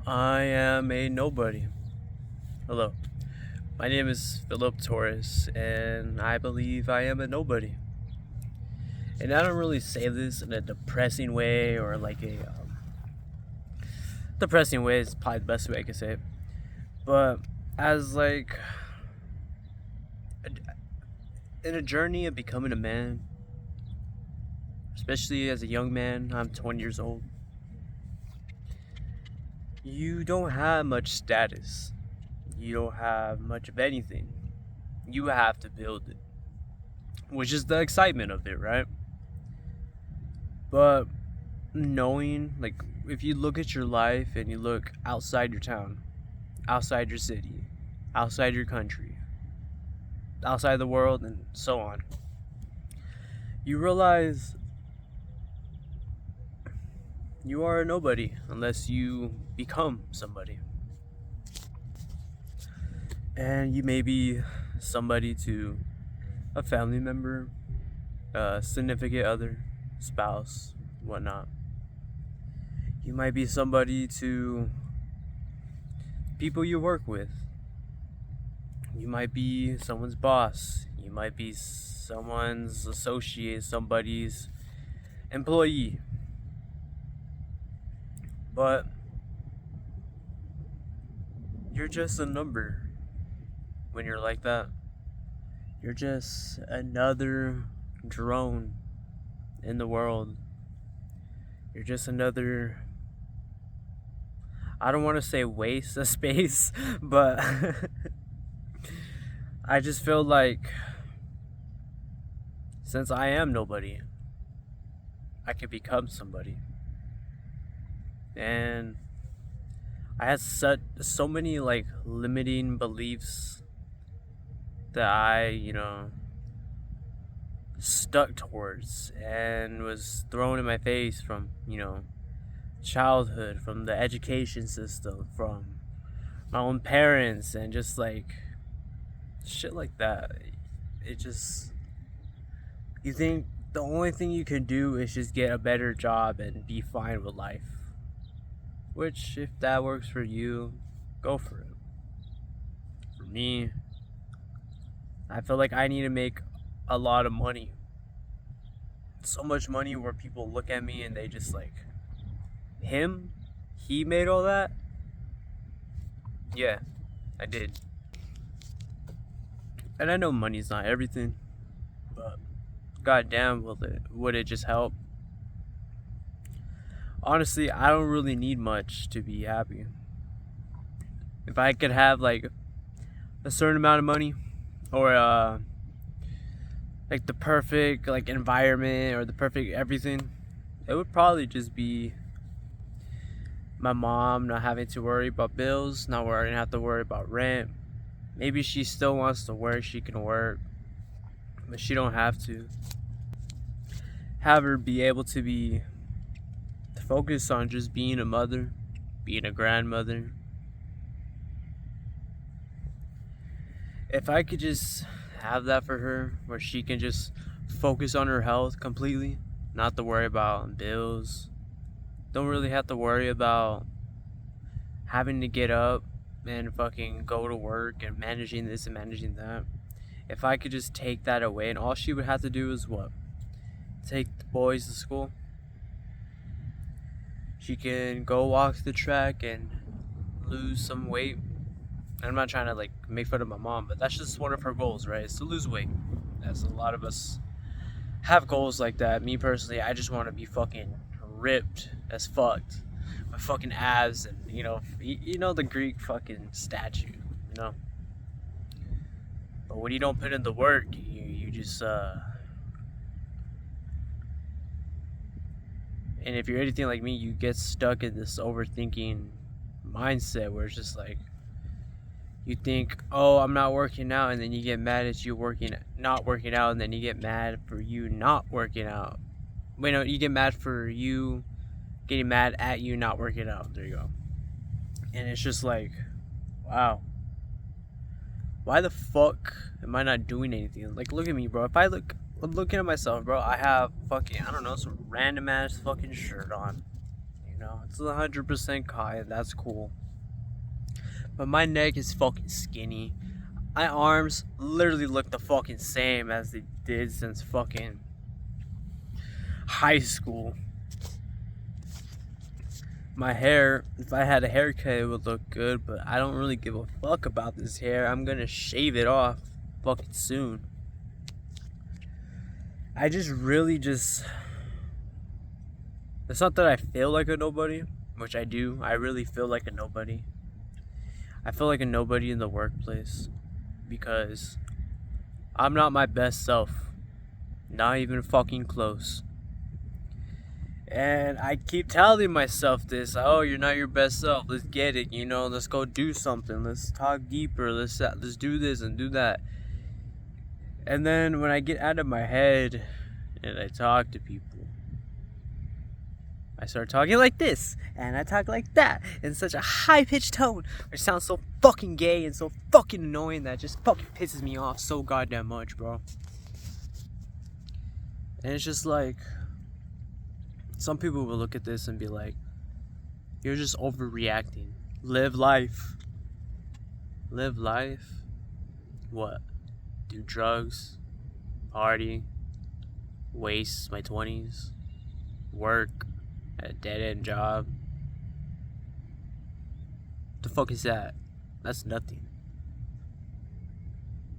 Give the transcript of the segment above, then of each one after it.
I am a nobody. Hello, my name is Philip Torres, and I believe I am a nobody. And I don't really say this in a depressing way or like a depressing way is probably the best way I could say it. But as like in a journey of becoming a man, especially as a young man, I'm 20 years old. You don't have much status. You don't have much of anything. You have to build it, which is the excitement of it, right? But knowing, like, if you look at your life and you look outside your town, outside your city, outside your country, outside the world, and so on, you realize you are a nobody unless you become somebody. And you may be somebody to a family member, a significant other, spouse, whatnot. You might be somebody to people you work with. You might be someone's boss. You might be someone's associate, somebody's employee. But you're just a number when you're like that. You're just another drone in the world. You're just another, I don't want to say waste of space, but I just feel like since I am nobody, I could become somebody. And I had so many like limiting beliefs that I stuck towards and was thrown in my face from childhood, from the education system, from my own parents, and just like shit like that. It just, you think the only thing you can do is just get a better job and be fine with life. Which, if that works for you, go for it. For me, I feel like I need to make a lot of money. So much money where people look at me and they just like, him? He made all that? Yeah, I did. And I know money's not everything, but goddamn, would it just help? Honestly, I don't really need much to be happy. If I could have like a certain amount of money, or like the perfect like environment or the perfect everything, it would probably just be my mom not having to worry about bills, not worrying have to worry about rent. Maybe she still wants to work, she can work, but she don't have to. Have her be able to focus on just being a mother, being a grandmother. If I could just have that for her, where she can just focus on her health completely, not to worry about bills, don't really have to worry about having to get up and fucking go to work and managing this and managing that. If I could just take that away and all she would have to do is what? Take the boys to school. She can go walk the track and lose some weight. I'm not trying to like make fun of my mom, but that's just one of her goals, right? Is to lose weight. As a lot of us have goals like that. Me personally, I just want to be fucking ripped as fucked. My fucking abs and the Greek fucking statue, you know. But when you don't put in the work, you just and if you're anything like me, you get stuck in this overthinking mindset where it's just like you think, oh, I'm not working out, and then you get mad at you not working out, and then you get mad for you not working out. Wait, no, you get mad for you getting mad at you not working out. There you go. And it's just like, wow, why the fuck am I not doing anything? Like, look at me, bro. I'm looking at myself, bro. I have fucking, I don't know, some random ass fucking shirt on. You know, it's 100% cotton. That's cool. But my neck is fucking skinny. My arms literally look the fucking same as they did since fucking high school. My hair, if I had a haircut, it would look good, but I don't really give a fuck about this hair. I'm gonna shave it off fucking soon. I just really just. It's not that I feel like a nobody, which I do. I really feel like a nobody. I feel like a nobody in the workplace because I'm not my best self. Not even fucking close. And I keep telling myself this, oh, you're not your best self. Let's get it, you know, let's go do something. Let's talk deeper. Let's do this and do that. And then when I get out of my head and I talk to people, I start talking like this, and I talk like that, in such a high-pitched tone, which sounds so fucking gay and so fucking annoying that just fucking pisses me off so goddamn much, bro. And it's just like, some people will look at this and be like, you're just overreacting. Live life. Live life? What? Do drugs? Party? Waste my 20s? Work? A dead-end job? The fuck is that? That's nothing.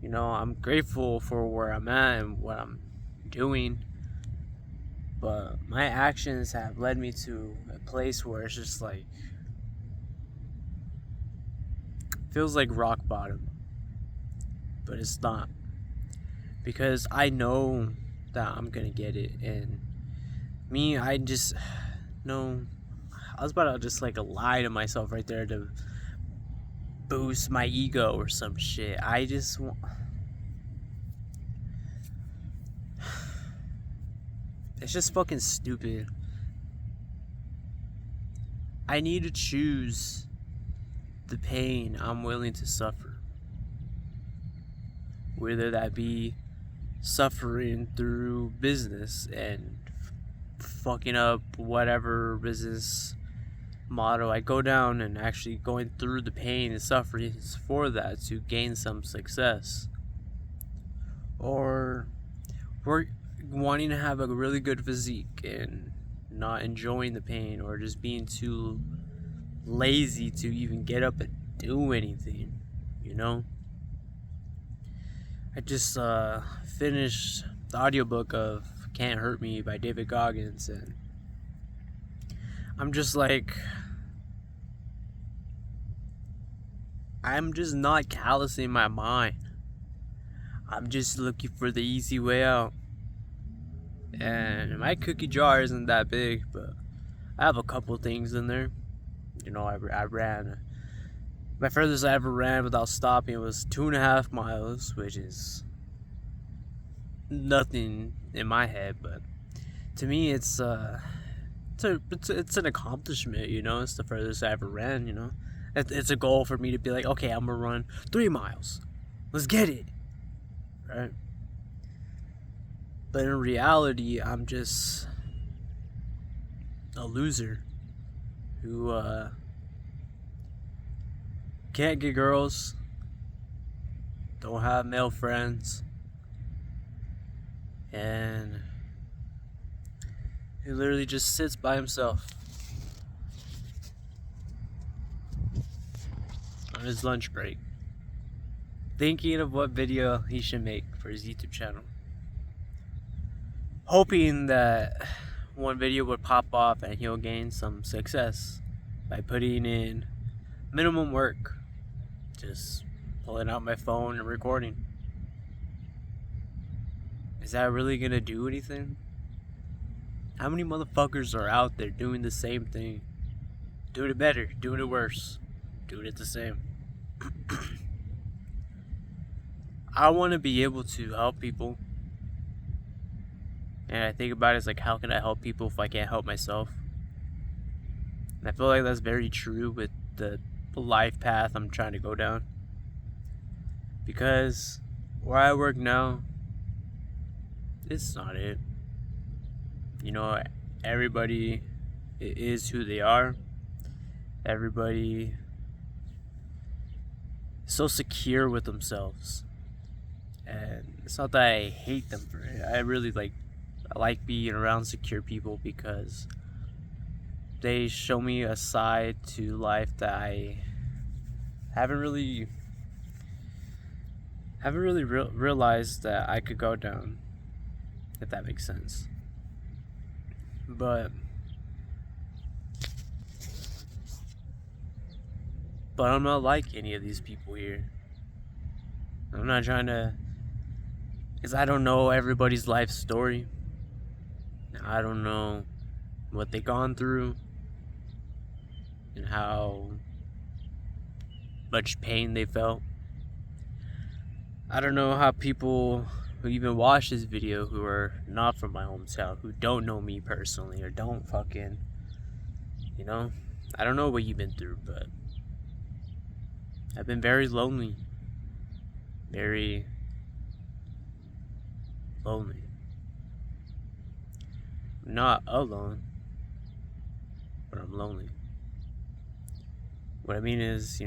You know, I'm grateful for where I'm at and what I'm doing, but my actions have led me to a place where it's just like, feels like rock bottom, but it's not, because I know that I'm gonna get it. And me, I just no, I was about to just like lie to myself right there to boost my ego or some shit. I just want. It's just fucking stupid. I need to choose the pain I'm willing to suffer. Whether that be suffering through business and fucking up whatever business model I go down, and actually going through the pain and suffering for that to gain some success. Or we're wanting to have a really good physique and not enjoying the pain, or just being too lazy to even get up and do anything, you know? I just finished the audiobook of Can't Hurt Me by David Goggins, and I'm just like, I'm just not callousing my mind. I'm just looking for the easy way out. And my cookie jar isn't that big, but I have a couple things in there. You know, I ran. My furthest I ever ran without stopping was 2.5 miles, which is nothing in my head, but to me, it's an accomplishment. You know, it's the furthest I ever ran. You know, it's a goal for me to be like, okay, I'm gonna run 3 miles. Let's get it, right? But in reality, I'm just a loser who can't get girls, don't have male friends, and who literally just sits by himself on his lunch break, thinking of what video he should make for his YouTube channel, hoping that one video would pop off and he'll gain some success by putting in minimum work, just pulling out my phone and recording. Is that really gonna do anything? How many motherfuckers are out there doing the same thing? Doing it better, doing it worse, doing it the same. I want to be able to help people. And I think about it as like, how can I help people if I can't help myself? And I feel like that's very true with the life path I'm trying to go down. Because where I work now, it's not it. You know, everybody is who they are. Everybody is so secure with themselves. And it's not that I hate them for it. I like being around secure people because they show me a side to life that I haven't really realized that I could go down, if that makes sense. But I'm not like any of these people here. I'm not trying to, because I don't know everybody's life story. I don't know what they've gone through and how much pain they felt. I don't know how people who even watch this video who are not from my hometown, who don't know me personally or don't fucking, I don't know what you've been through, but I've been very lonely. Very lonely. I'm not alone, but I'm lonely. What I mean is,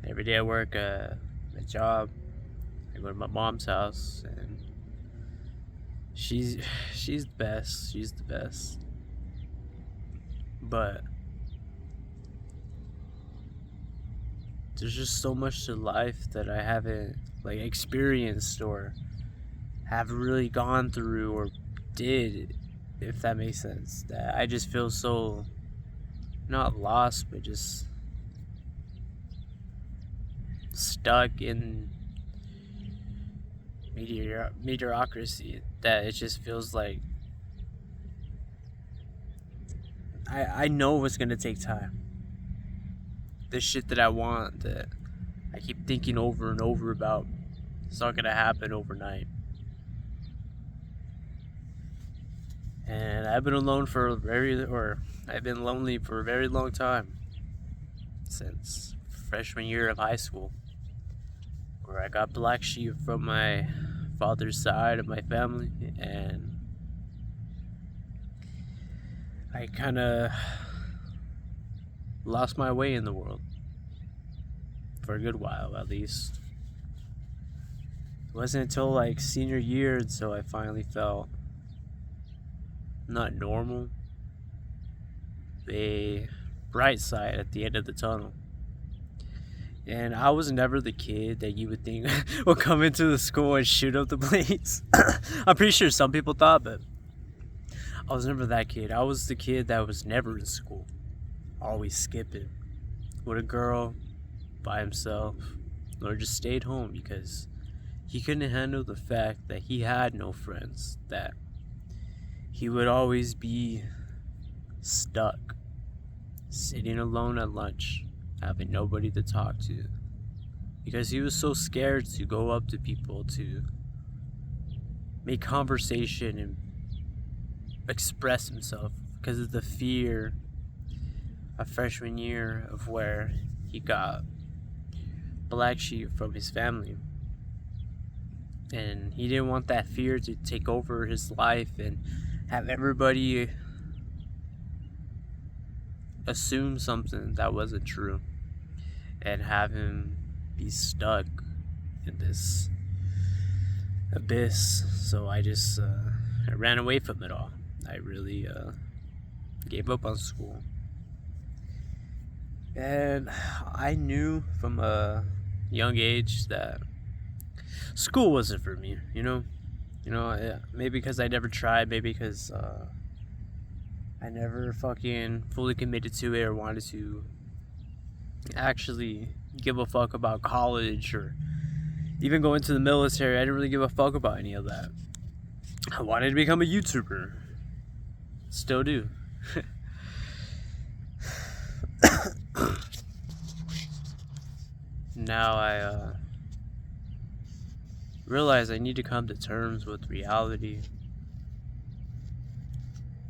every day I work a job. I go to my mom's house, and she's the best. She's the best. But there's just so much to life that I haven't experienced or haven't really gone through or did, if that makes sense. That I just feel so not lost, but just stuck in mediocrity, that it just feels like I know it's gonna take time. The shit that I want, that I keep thinking over and over about, it's not gonna happen overnight. And I've been lonely for a very long time, since freshman year of high school, where I got black sheep from my father's side of my family, and I kind of lost my way in the world for a good while, at least. It wasn't until senior year until I finally felt not normal, a bright side at the end of the tunnel. And I was never the kid that you would think would come into the school and shoot up the place. I'm pretty sure some people thought, but I was never that kid. I was the kid that was never in school, always skipping with a girl, by himself, or just stayed home because he couldn't handle the fact that he had no friends, that he would always be stuck, sitting alone at lunch, having nobody to talk to, because he was so scared to go up to people, to make conversation and express himself, because of the fear of freshman year of where he got black sheep from his family. And he didn't want that fear to take over his life and have everybody assume something that wasn't true, and have him be stuck in this abyss. So I just I ran away from it all. I really gave up on school. And I knew from a young age that school wasn't for me, maybe because I never tried, maybe because I never fucking fully committed to it or wanted to actually give a fuck about college or even going to the military. I didn't really give a fuck about any of that. I wanted to become a YouTuber. Still do. Now I realize I need to come to terms with reality.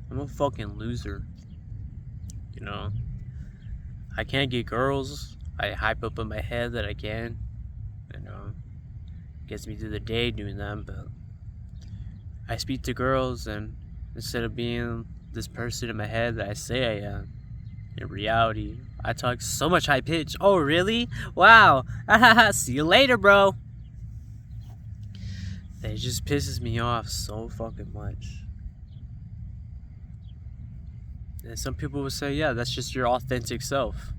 I'm a fucking loser. I can't get girls. I hype up in my head that I can. Gets me through the day doing that, but I speak to girls and Instead of being this person in my head that I say I am, in reality, I talk so much high pitch. Oh, really? Wow. See you later, bro. It just pisses me off so fucking much. And some people would say, yeah, that's just your authentic self.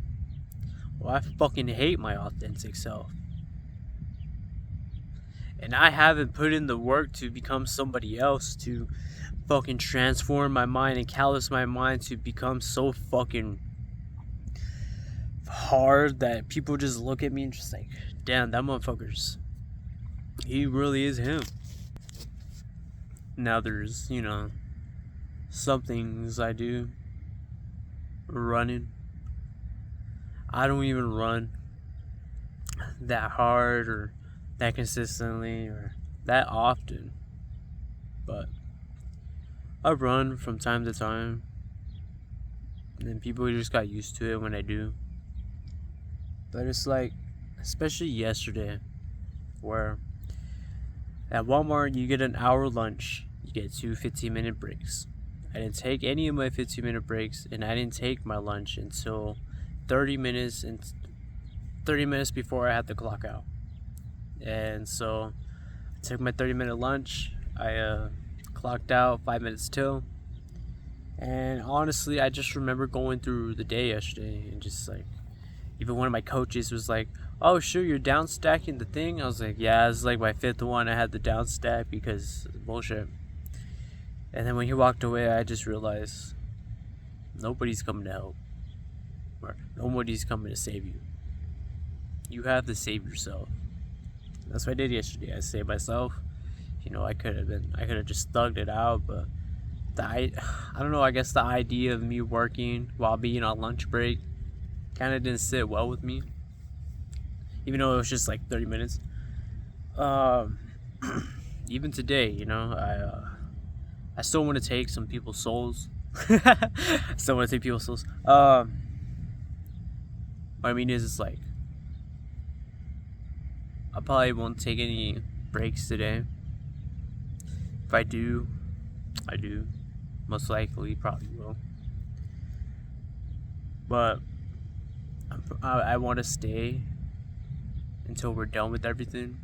Well, I fucking hate my authentic self. And I haven't put in the work to become somebody else, to fucking transform my mind and callous my mind to become so fucking hard that people just look at me and just like, damn, that motherfucker's, he really is him. Now there's, some things I do. Running. I don't even run that hard or that consistently or that often. But I run from time to time. And then people just got used to it when I do. But it's like, especially yesterday, where at Walmart you get an hour lunch, you get 2 15-minute breaks. I didn't take any of my 15-minute breaks, and I didn't take my lunch until 30 minutes before I had to clock out. And so I took my 30-minute lunch. I clocked out 5 minutes till. And honestly, I just remember going through the day yesterday and just like, even one of my coaches was like, oh, sure, you're down stacking the thing. I was like, yeah, it's like my 5th one. I had the down stack because bullshit. And then when he walked away, I just realized nobody's coming to help. Or nobody's coming to save you. You have to save yourself. That's what I did yesterday. I saved myself. I could have just thugged it out, but I don't know, I guess the idea of me working while being on lunch break kind of didn't sit well with me. Even though it was just like 30 minutes. Even today, I still want to take some people's souls. What I mean is, it's like, I probably won't take any breaks today. If I do, I do. Most likely, probably will. But I want to stay until we're done with everything.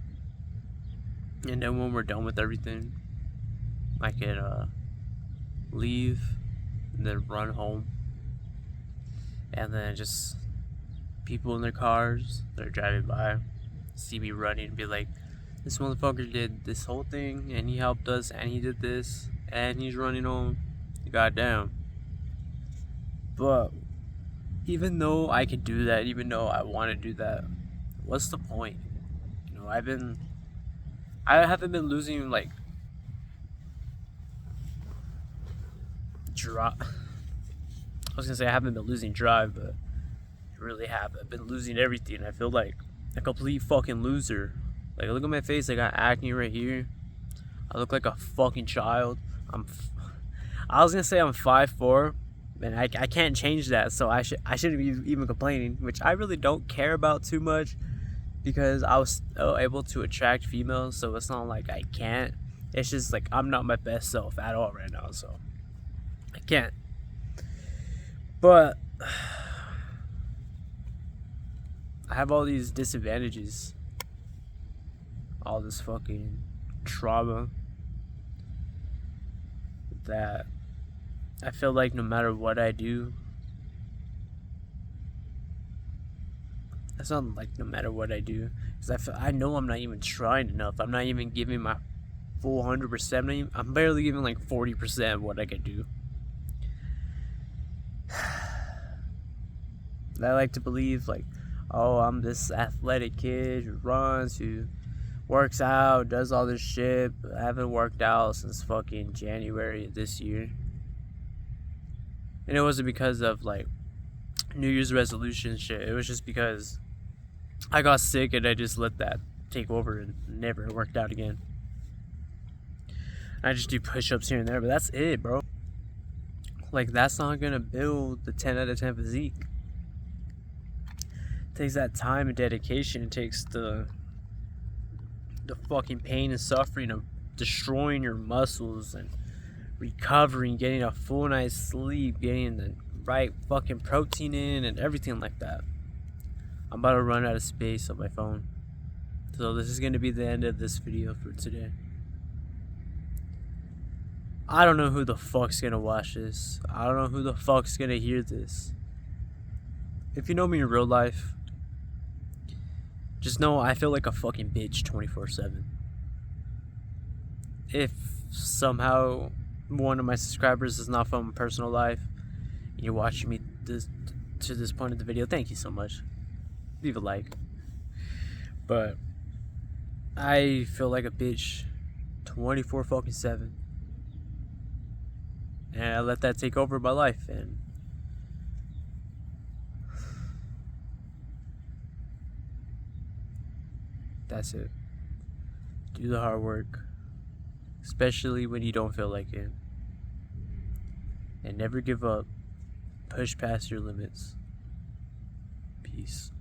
And then when we're done with everything, I could leave and then run home. And then just people in their cars that are driving by see me running and be like, this motherfucker did this whole thing and he helped us and he did this and he's running home. Goddamn. But even though I could do that, even though I want to do that, what's the point? I haven't been losing like drive. I was gonna say I haven't been losing drive, but I really have. I've been losing everything. I feel like a complete fucking loser. Like, look at my face. I got acne right here. I look like a fucking child. I was gonna say I'm 5'4", and I can't change that. So I shouldn't be even complaining, which I really don't care about too much, because I was still able to attract females. So it's not like I can't. It's just like I'm not my best self at all right now. So I can't. But I have all these disadvantages, all this fucking trauma, that I feel like no matter what I do, that's not like no matter what I do, because I know I'm not even trying enough. I'm not even giving my full 100%. I'm barely giving like 40% of what I could do. I like to believe like, oh, I'm this athletic kid who runs, who works out, does all this shit. But I haven't worked out since fucking January of this year. And it wasn't because of like New Year's resolution shit. It was just because I got sick and I just let that take over and never worked out again. I just do push-ups here and there, but that's it, bro. Like, that's not gonna build the 10 out of 10 physique. It takes that time and dedication. It takes the fucking pain and suffering of destroying your muscles and recovering, getting a full night's sleep, getting the right fucking protein in, and everything like that. I'm about to run out of space on my phone. So this is going to be the end of this video for today. I don't know who the fuck's going to watch this. I don't know who the fuck's going to hear this. If you know me in real life, just know I feel like a fucking bitch 24/7. If somehow one of my subscribers is not from my personal life and you're watching me to this point of the video, thank you so much. Leave a like. But I feel like a bitch 24/7. And I let that take over my life, and that's it. Do the hard work, especially when you don't feel like it. And never give up. Push past your limits. Peace.